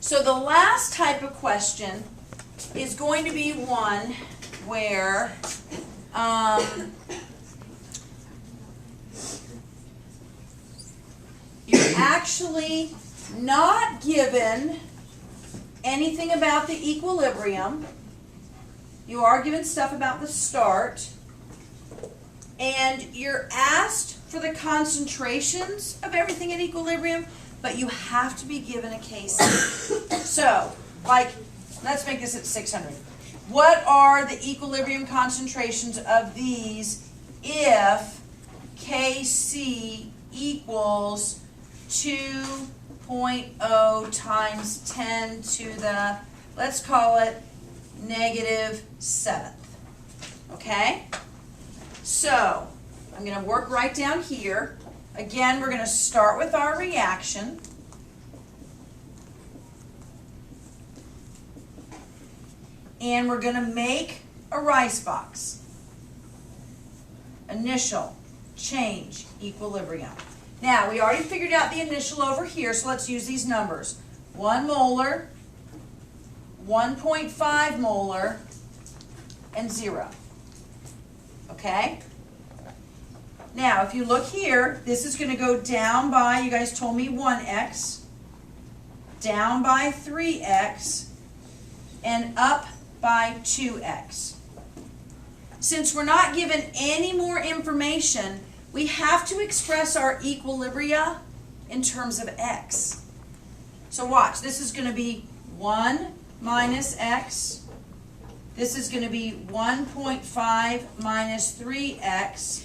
So the last type of question is going to be one where you're actually not given anything about the equilibrium. You are given stuff about the start. And you're asked for the concentrations of everything at equilibrium, but you have to be given a Kc. So, like, let's make this at 600. What are the equilibrium concentrations of these if Kc equals 2.0 times 10 to the, let's call it, -7th. Okay? So, I'm going to work right down here. Again, we're going to start with our reaction. And we're going to make a rice box. Initial, change, equilibrium. Now, we already figured out the initial over here, so let's use these numbers. 1 molar, 1.5 molar, and 0. Okay? Now, if you look here, this is going to go down by, you guys told me 1x, down by 3x, and up by 2x. Since we're not given any more information, we have to express our equilibria in terms of x. So watch, this is going to be 1 minus x. This is going to be 1.5 minus 3x.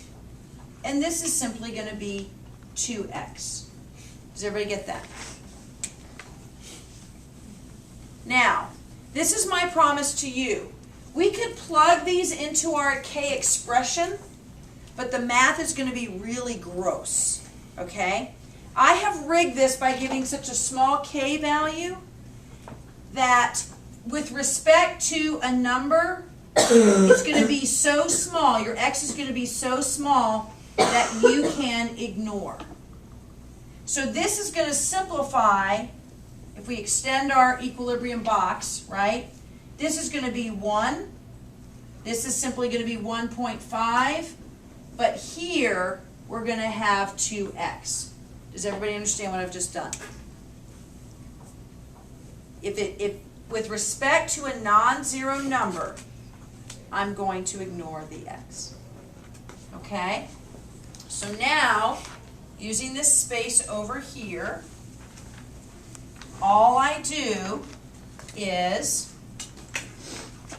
And this is simply going to be 2x. Does everybody get that? Now, this is my promise to you. We could plug these into our K expression, but the math is going to be really gross. Okay? I have rigged this by giving such a small K value that with respect to a number, it's going to be so small, your x is going to be so small that you can ignore. So this is going to simplify, if we extend our equilibrium box, right? This is going to be 1. This is simply going to be 1.5. But here, we're going to have 2x. Does everybody understand what I've just done? If with respect to a non-zero number, I'm going to ignore the x. Okay? So now, using this space over here, all I do is,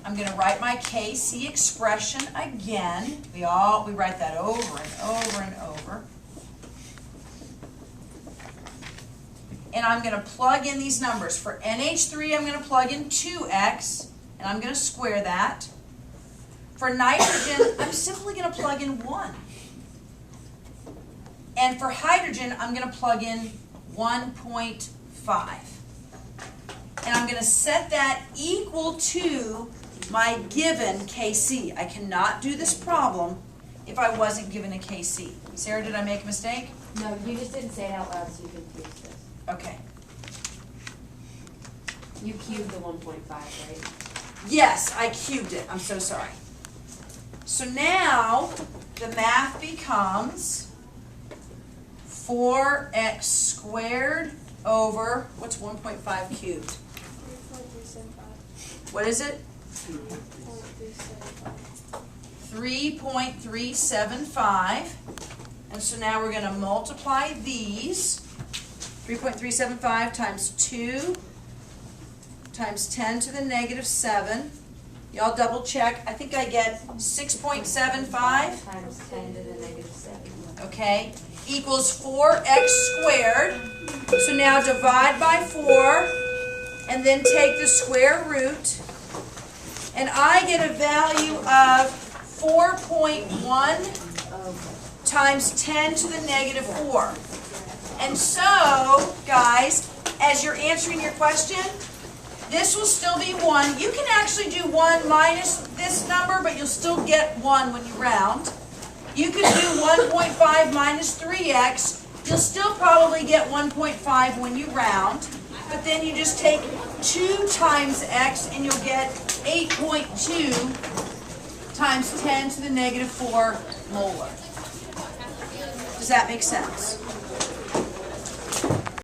I'm going to write my Kc expression again. We write that over and over and over. And I'm going to plug in these numbers. For NH3, I'm going to plug in 2x, and I'm going to square that. For nitrogen, I'm simply going to plug in 1. And for hydrogen, I'm going to plug in 1.5. And I'm going to set that equal to my given Kc. I cannot do this problem if I wasn't given a Kc. Sarah, did I make a mistake? No, you just didn't say it out loud, so you can use this. Okay. You cubed the 1.5, right? Yes, I cubed it. I'm so sorry. So now the math becomes 4x squared over, what's 1.5 cubed? 3.375. What is it? 3.375. 3.375. And so now we're going to multiply these. 3.375 times 2 times 10 to the -7. Y'all double check. I think I get 6.75. Times 10 to the -7. Okay. Equals 4x squared. So now divide by 4 and then take the square root. And I get a value of 4.1 times 10 to the -4. And so, guys, as you're answering your question, this will still be 1. You can actually do 1 minus this number, but you'll still get 1 when you round. You can do 1.5 minus 3x. You'll still probably get 1.5 when you round. but then you just take 2 times x and you'll get 8.2 times 10 to the negative 4 molar. Does that make sense?